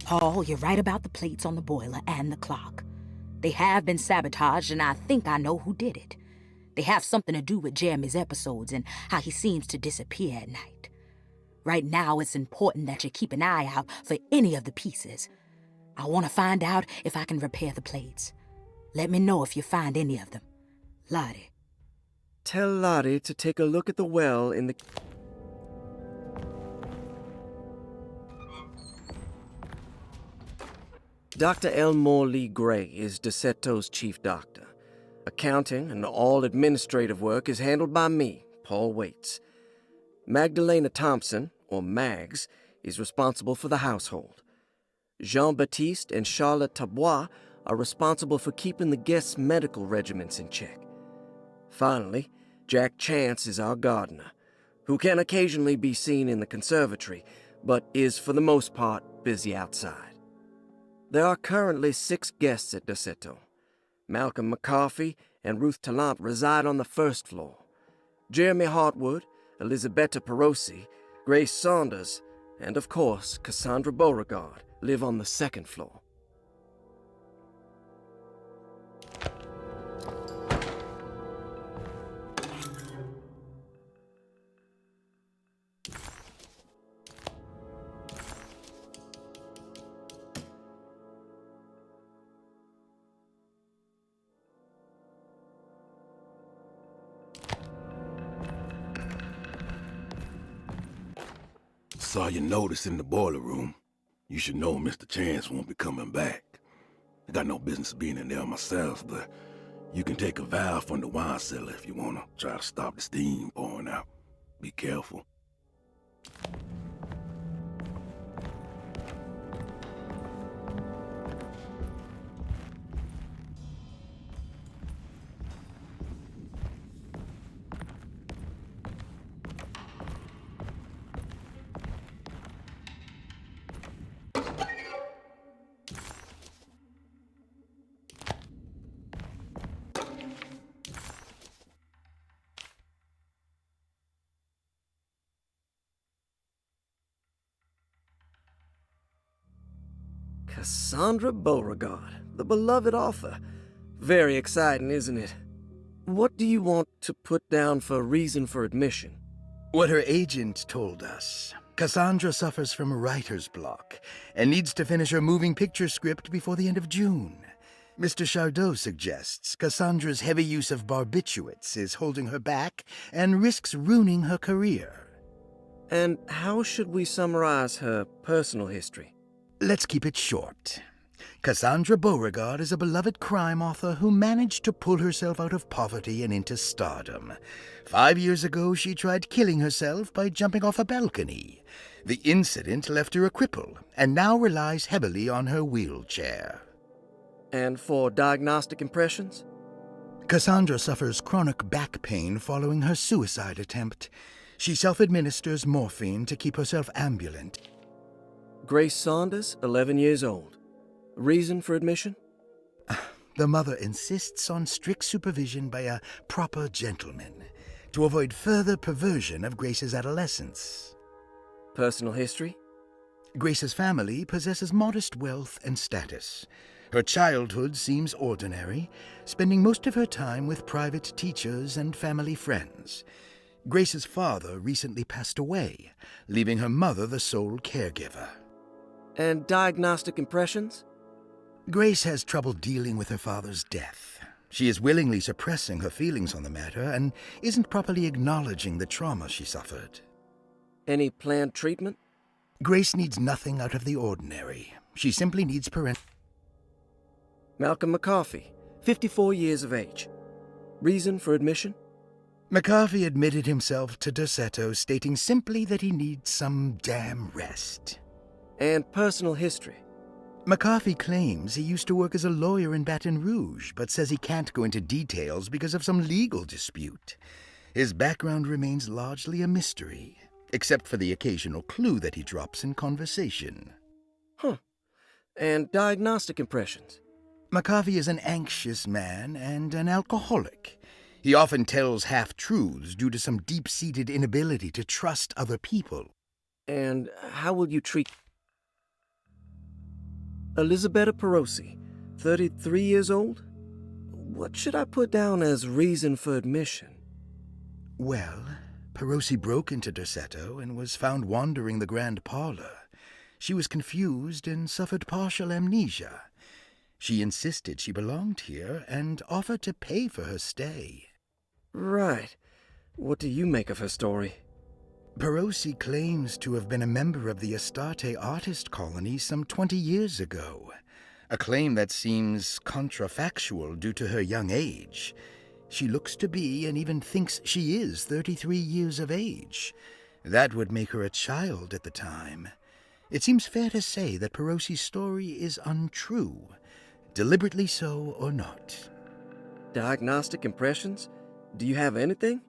Paul, you're right about the plates on the boiler and the clock. They have been sabotaged, and I think I know who did it. They have something to do with Jeremy's episodes and how he seems to disappear at night. Right now, it's important that you keep an eye out for any of the pieces. I want to find out if I can repair the plates. Let me know if you find any of them. Lottie. Tell Lottie to take a look at the well in the... Dr. Elmore Lee Gray is Desetto's chief doctor. Accounting and all administrative work is handled by me, Paul Waits. Magdalena Thompson, or Mags, is responsible for the household. Jean-Baptiste and Charlotte Tabois are responsible for keeping the guests' medical regimens in check. Finally, Jack Chance is our gardener, who can occasionally be seen in the conservatory, but is for the most part busy outside. There are currently 6 guests at Desetto. Malcolm McCarthy and Ruth Tallant reside on the first floor. Jeremy Hartwood, Elisabetta Perosi, Grace Saunders, and of course Cassandra Beauregard live on the second floor. Saw your notice in the boiler room. You should know Mr. Chance won't be coming back. I got no business being in there myself, but you can take a valve from the wine cellar if you want to try to stop the steam pouring out. Be careful. Cassandra Beauregard, the beloved author. Very exciting, isn't it? What do you want to put down for reason for admission? What her agent told us. Cassandra suffers from writer's block and needs to finish her moving picture script before the end of June. Mr. Chardot suggests Cassandra's heavy use of barbiturates is holding her back and risks ruining her career. And how should we summarize her personal history? Let's keep it short. Cassandra Beauregard is a beloved crime author who managed to pull herself out of poverty and into stardom. 5 years ago, she tried killing herself by jumping off a balcony. The incident left her a cripple and now relies heavily on her wheelchair. And for diagnostic impressions? Cassandra suffers chronic back pain following her suicide attempt. She self-administers morphine to keep herself ambulant. Grace Saunders, 11 years old. Reason for admission? The mother insists on strict supervision by a proper gentleman to avoid further perversion of Grace's adolescence. Personal history? Grace's family possesses modest wealth and status. Her childhood seems ordinary, spending most of her time with private teachers and family friends. Grace's father recently passed away, leaving her mother the sole caregiver. And diagnostic impressions? Grace has trouble dealing with her father's death. She is willingly suppressing her feelings on the matter and isn't properly acknowledging the trauma she suffered. Any planned treatment? Grace needs nothing out of the ordinary. She simply needs Malcolm McCarthy, 54 years of age. Reason for admission? McCarthy admitted himself to Desetto, stating simply that he needs some damn rest. And personal history? McCarthy claims he used to work as a lawyer in Baton Rouge, but says he can't go into details because of some legal dispute. His background remains largely a mystery, except for the occasional clue that he drops in conversation. Huh. And diagnostic impressions? McCarthy is an anxious man and an alcoholic. He often tells half-truths due to some deep-seated inability to trust other people. And how will you treat... Elisabetta Perosi, 33 years old? What should I put down as reason for admission? Well, Perosi broke into Derceto and was found wandering the grand parlor. She was confused and suffered partial amnesia. She insisted she belonged here and offered to pay for her stay. Right. What do you make of her story? Perosi claims to have been a member of the Astarte artist colony some 20 years ago, a claim that seems contrafactual due to her young age. She looks to be and even thinks she is 33 years of age. That would make her a child at the time. It seems fair to say that Perosi's story is untrue, deliberately so or not. Diagnostic impressions? Do you have anything?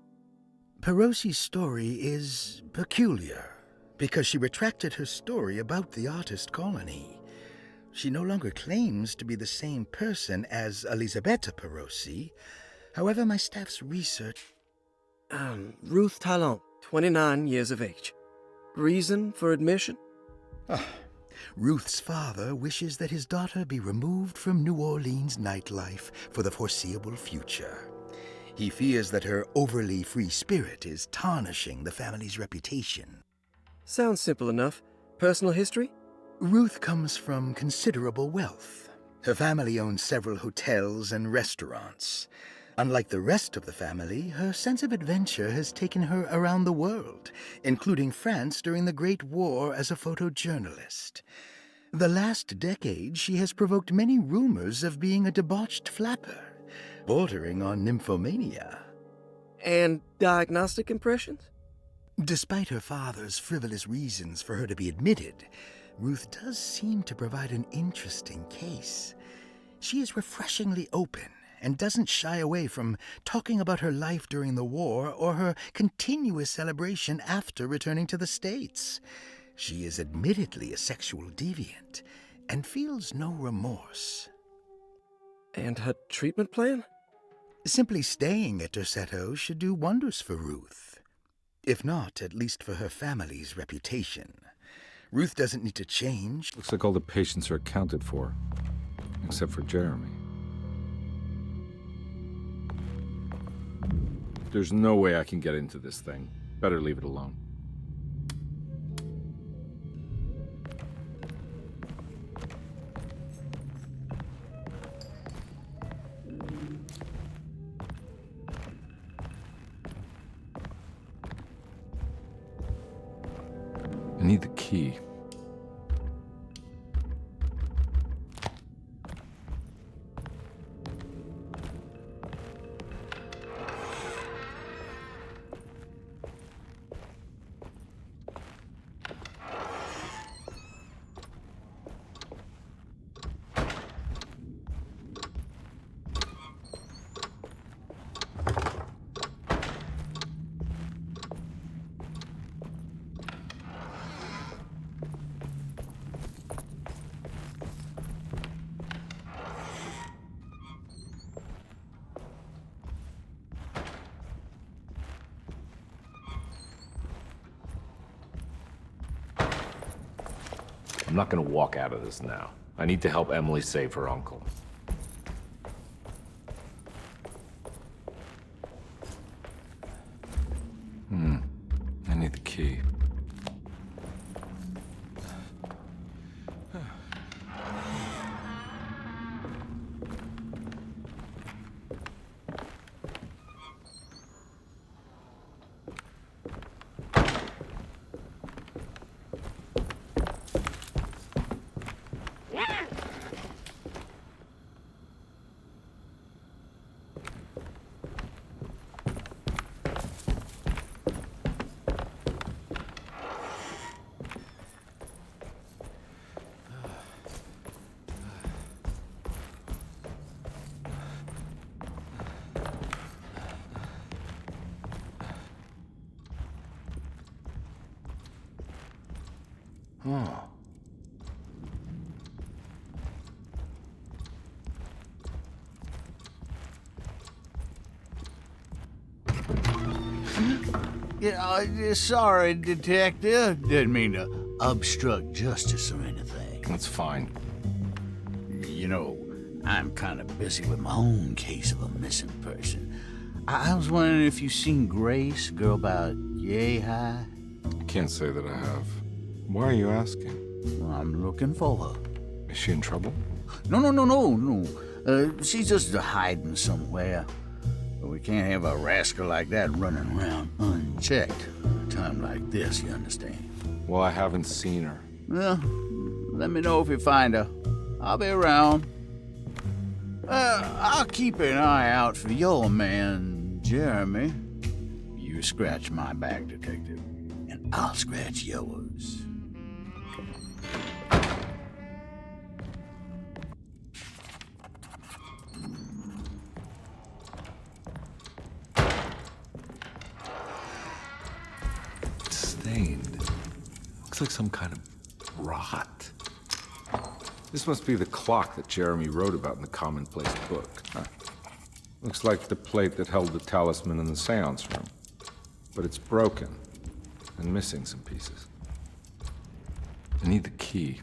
Perosi's story is peculiar because she retracted her story about the artist colony. She no longer claims to be the same person as Elisabetta Perosi. However, my staff's research... Ruth Talon, 29 years of age. Reason for admission? Ruth's father wishes that his daughter be removed from New Orleans nightlife for the foreseeable future. He fears that her overly free spirit is tarnishing the family's reputation. Sounds simple enough. Personal history? Ruth comes from considerable wealth. Her family owns several hotels and restaurants. Unlike the rest of the family, her sense of adventure has taken her around the world, including France during the Great War as a photojournalist. The last decade, she has provoked many rumors of being a debauched flapper, bordering on nymphomania. And diagnostic impressions? Despite her father's frivolous reasons for her to be admitted, Ruth does seem to provide an interesting case. She is refreshingly open and doesn't shy away from talking about her life during the war or her continuous celebration after returning to the States. She is admittedly a sexual deviant and feels no remorse. And her treatment plan? Simply staying at Derceto should do wonders for Ruth. If not, at least for her family's reputation. Ruth doesn't need to change. Looks like all the patients are accounted for, except for Jeremy. There's no way I can get into this thing. Better leave it alone. I need the key. I'm not gonna walk out of this now. I need to help Emily save her uncle. I need the key. Oh. Yeah, sorry, Detective. Didn't mean to obstruct justice or anything. That's fine. You know, I'm kind of busy with my own case of a missing person. I was wondering if you've seen Grace, girl about yay high? I can't say that I have. Why are you asking? Well, I'm looking for her. Is she in trouble? No. She's just hiding somewhere. But we can't have a rascal like that running around unchecked. At a time like this, you understand? Well, I haven't seen her. Well, let me know if you find her. I'll be around. I'll keep an eye out for your man, Jeremy. You scratch my back, detective, and I'll scratch yours. It's stained. Looks like some kind of rot. This must be the clock that Jeremy wrote about in the Commonplace book. Huh. Looks like the plate that held the talisman in the seance room. But it's broken and missing some pieces. I need the key.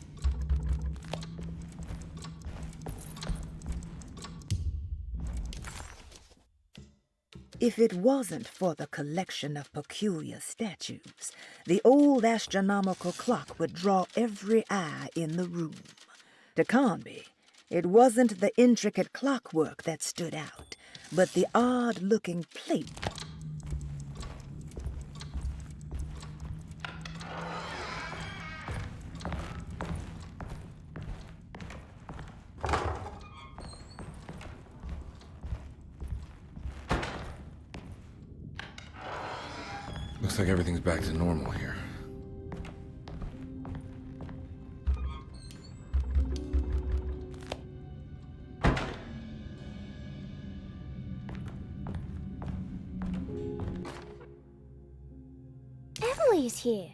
If it wasn't for the collection of peculiar statues, the old astronomical clock would draw every eye in the room. To Conby, it wasn't the intricate clockwork that stood out, but the odd-looking plate. Looks like everything's back to normal here. Emily's here.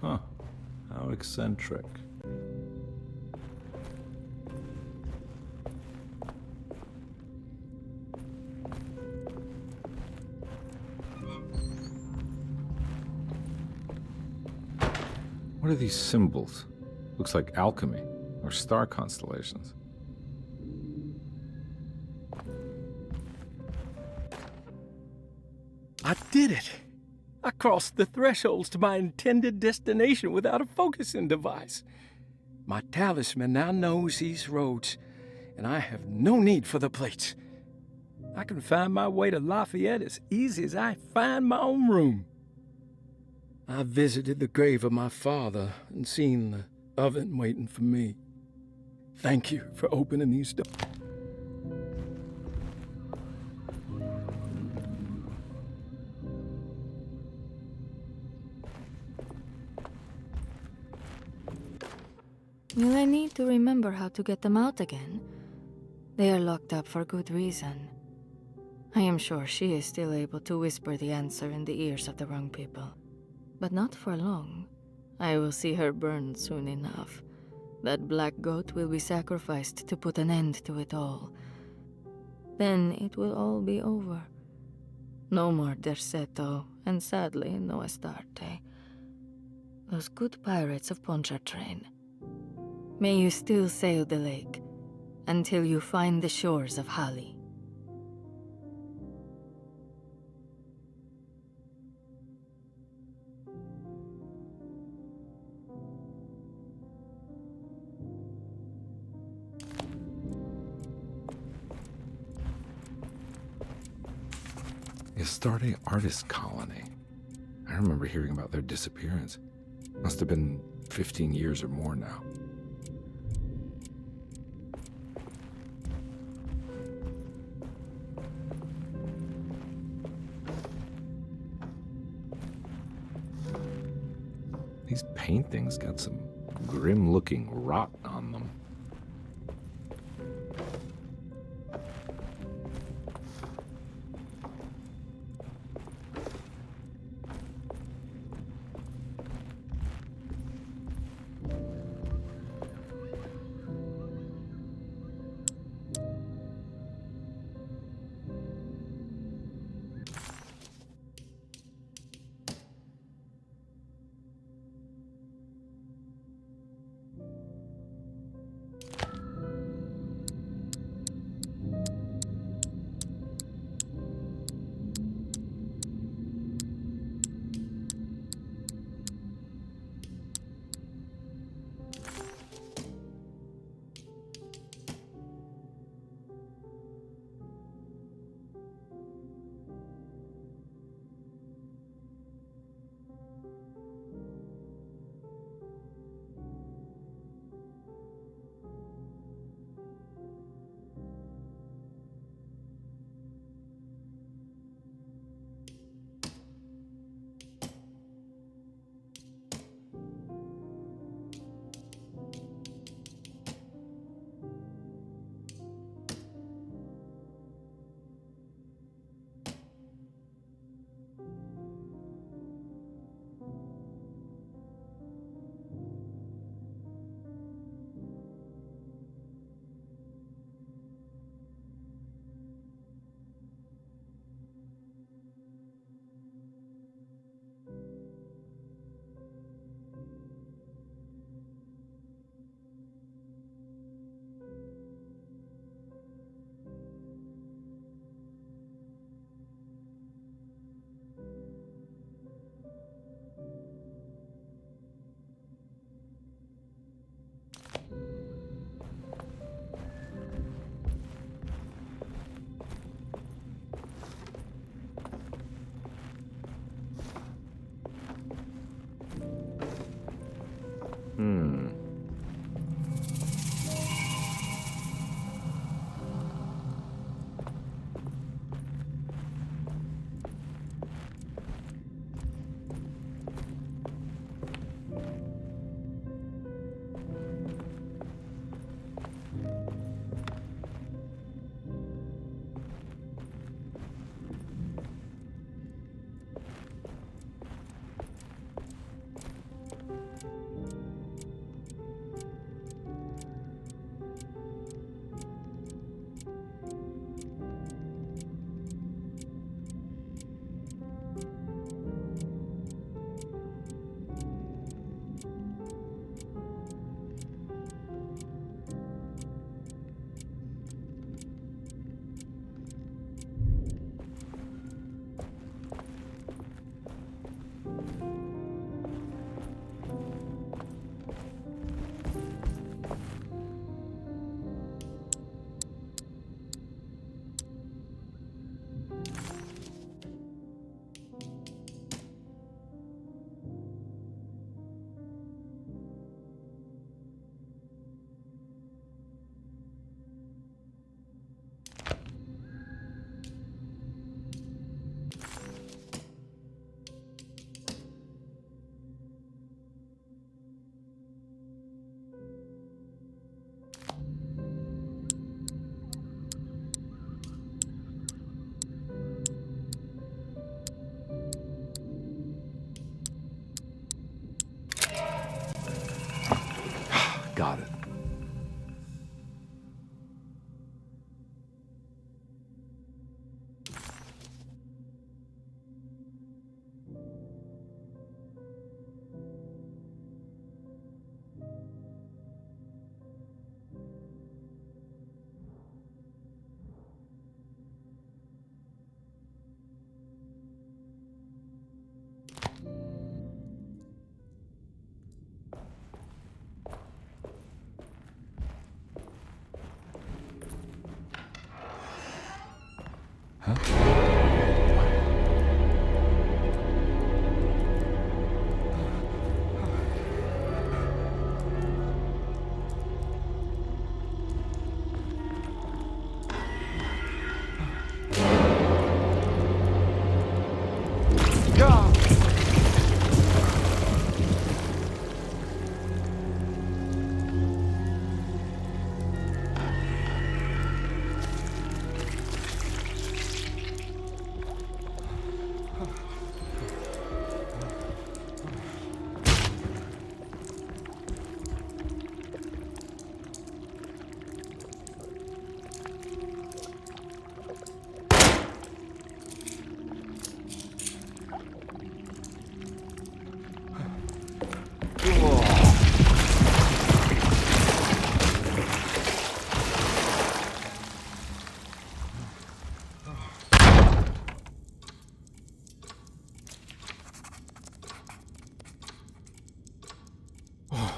Huh. How eccentric. What are these symbols? Looks like alchemy or star constellations. I did it! I crossed the thresholds to my intended destination without a focusing device. My talisman now knows these roads, and I have no need for the plates. I can find my way to Lafayette as easy as I find my own room. I visited the grave of my father and seen the oven waiting for me. Thank you for opening these doors. Will I need to remember how to get them out again? They are locked up for good reason. I am sure she is still able to whisper the answer in the ears of the wrong people. But not for long. I will see her burned soon enough. That black goat will be sacrificed to put an end to it all. Then it will all be over. No more Derceto, and sadly, no Astarte. Those good pirates of Pontchartrain. May you still sail the lake, until you find the shores of Hali. Astarte Artist Colony. I remember hearing about their disappearance. Must have been 15 years or more now. These paintings got some grim-looking rot on them. Got it.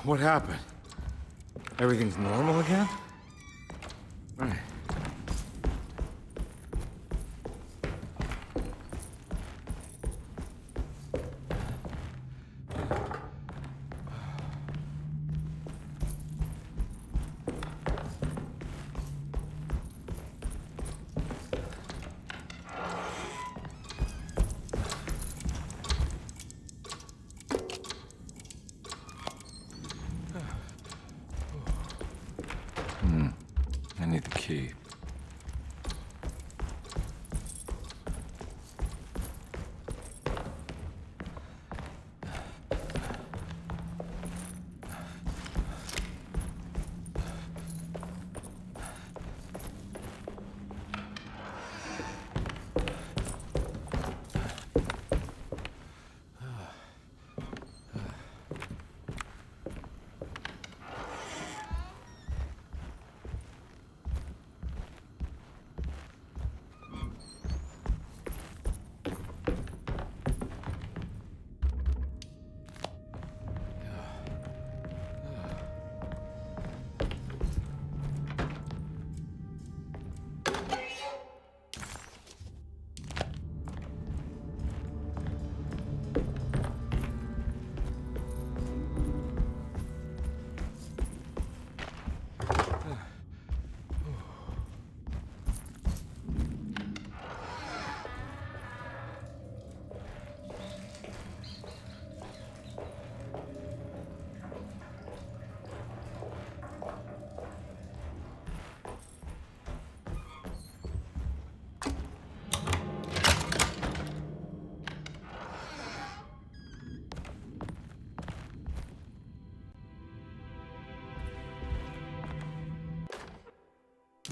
What happened? Everything's normal again? Right. I need the key.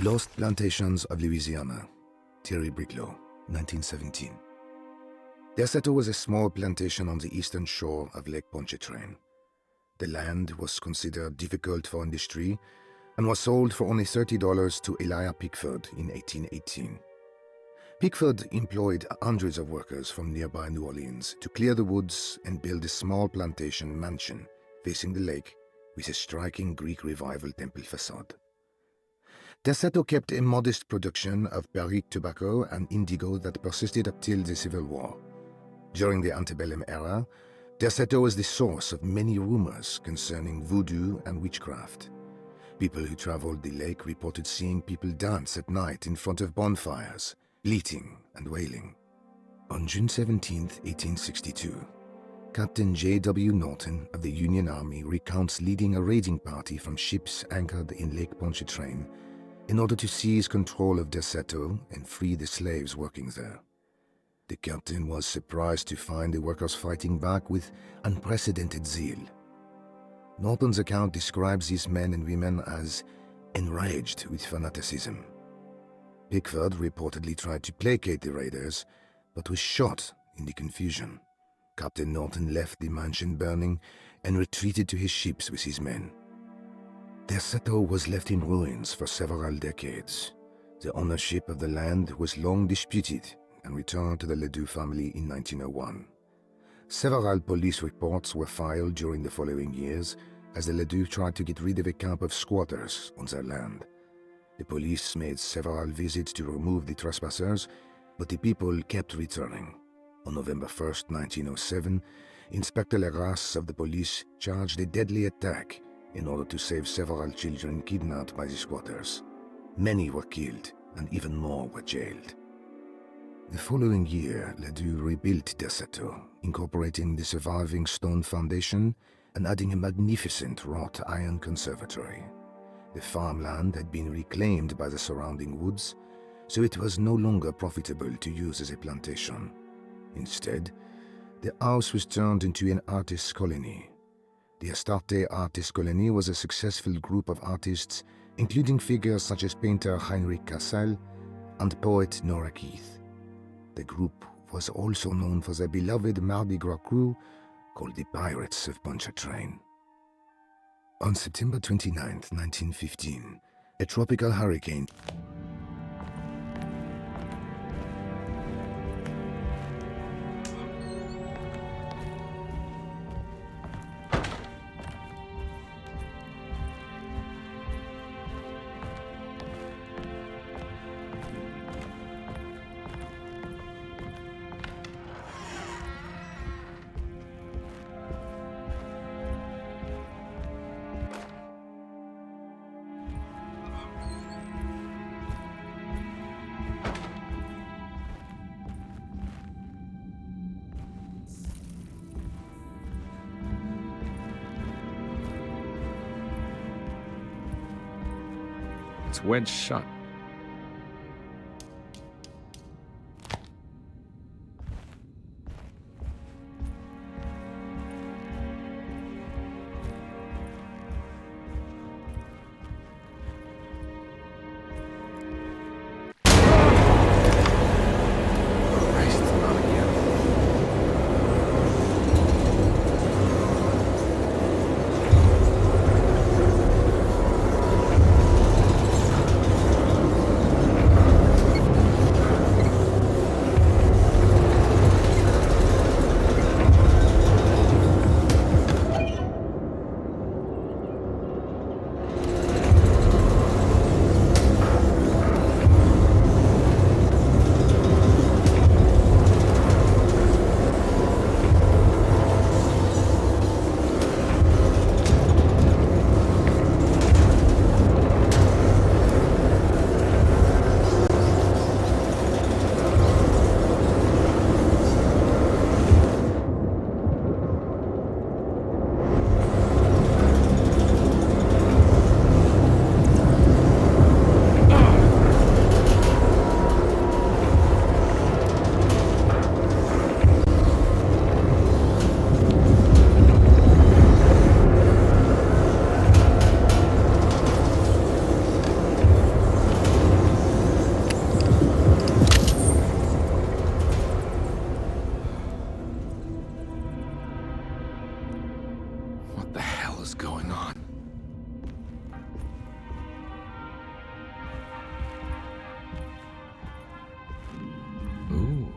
Lost Plantations of Louisiana, Thierry Briclot, 1917. Decerto was a small plantation on the eastern shore of Lake Pontchartrain. The land was considered difficult for industry and was sold for only $30 to Elijah Pickford in 1818. Pickford employed hundreds of workers from nearby New Orleans to clear the woods and build a small plantation mansion facing the lake with a striking Greek Revival temple facade. Decerto kept a modest production of Perique tobacco and indigo that persisted up till the Civil War. During the antebellum era, Decerto was the source of many rumors concerning voodoo and witchcraft. People who traveled the lake reported seeing people dance at night in front of bonfires, bleating and wailing. On June 17, 1862, Captain J.W. Norton of the Union Army recounts leading a raiding party from ships anchored in Lake Pontchartrain in order to seize control of Decerto and free the slaves working there. The captain was surprised to find the workers fighting back with unprecedented zeal. Norton's account describes these men and women as enraged with fanaticism. Pickford reportedly tried to placate the raiders, but was shot in the confusion. Captain Norton left the mansion burning and retreated to his ships with his men. Decerto was left in ruins for several decades. The ownership of the land was long disputed and returned to the Ledoux family in 1901. Several police reports were filed during the following years as the Ledoux tried to get rid of a camp of squatters on their land. The police made several visits to remove the trespassers, but the people kept returning. On November 1, 1907, Inspector Legrasse of the police charged a deadly attack in order to save several children kidnapped by the squatters. Many were killed, and even more were jailed. The following year, Ledoux rebuilt Decerto, incorporating the surviving stone foundation and adding a magnificent wrought iron conservatory. The farmland had been reclaimed by the surrounding woods, so it was no longer profitable to use as a plantation. Instead, the house was turned into an artist's colony. The Astarte Artist Colony was a successful group of artists, including figures such as painter Heinrich Cassel and poet Nora Keith. The group was also known for their beloved Mardi Gras crew called the Pirates of Pontchartrain. On September 29, 1915, a tropical hurricane It's wedged shut. Christ, not again. What the hell is going on? Ooh.